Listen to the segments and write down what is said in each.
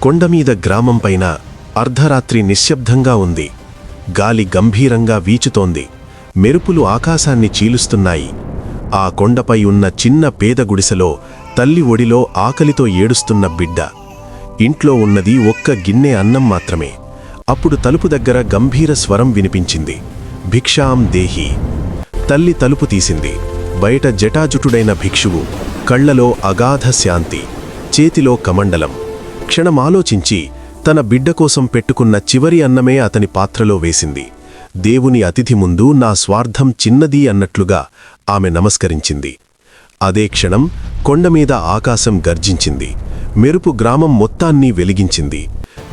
కొండమీద గ్రామంపైన అర్ధరాత్రి నిశ్శబ్దంగా ఉంది. గాలి గంభీరంగా వీచుతోంది. మెరుపులు ఆకాశాన్ని చీలుస్తున్నాయి. ఆ కొండపై ఉన్న చిన్న పేద గుడిసెలో తల్లి ఒడిలో ఆకలితో ఏడుస్తున్న బిడ్డ. ఇంట్లో ఉన్నది ఒక్క గిన్నె అన్నం మాత్రమే. అప్పుడు తలుపు దగ్గర గంభీర స్వరం వినిపించింది. భిక్షాం దేహి. తల్లి తలుపు తీసింది. బయట జటాజుటుడైన భిక్షువు, కళ్లలో అగాధ శాంతి, చేతిలో కమండలం. క్షణమాలోచించి తన బిడ్డ కోసం పెట్టుకున్న చివరి అన్నమే అతని పాత్రలో వేసింది. దేవుని అతిథి ముందు నా స్వార్థం చిన్నది అన్నట్లుగా ఆమె నమస్కరించింది. అదే క్షణం కొండమీద ఆకాశం గర్జించింది. మెరుపు గ్రామం మొత్తాన్ని వెలిగించింది.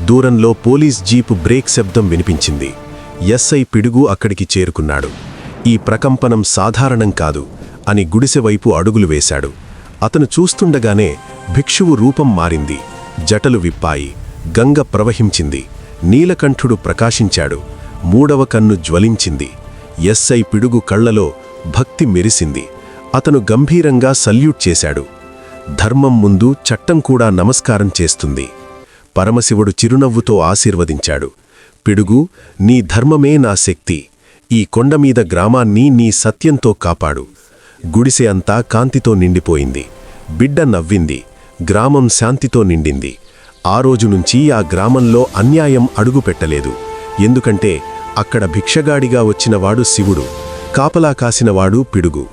దూరంలో పోలీస్ జీపు బ్రేక్ శబ్దం వినిపించింది. ఎస్ఐ పిడుగు అక్కడికి చేరుకున్నాడు. ఈ ప్రకంపనం సాధారణం కాదు అని గుడిసెవైపు అడుగులు వేశాడు. అతను చూస్తుండగానే భిక్షువు రూపం మారింది. జటలు విప్పాయి. గంగ ప్రవహించింది. నీలకంఠుడు ప్రకాశించాడు. మూడవ కన్ను జ్వలించింది. ఎస్ఐ పిడుగు కళ్లలో భక్తి మెరిసింది. అతను గంభీరంగా సల్యూట్ చేశాడు. ధర్మం ముందు చట్టం కూడా నమస్కారం చేస్తుంది. పరమశివుడు చిరునవ్వుతో ఆశీర్వదించాడు. పిడుగు, నీ ధర్మమే నా శక్తి. ఈ కొండమీద గ్రామాన్ని నీ సత్యంతో కాపాడు. గుడిసె అంతా కాంతితో నిండిపోయింది. బిడ్డ నవ్వింది. గ్రామం శాంతితో నిండింది. ఆ రోజు నుంచి ఆ గ్రామంలో అన్యాయం అడుగుపెట్టలేదు. ఎందుకంటే అక్కడ భిక్షగాడిగా వచ్చినవాడు శివుడు, కాపలా కాసినవాడు పిడుగు.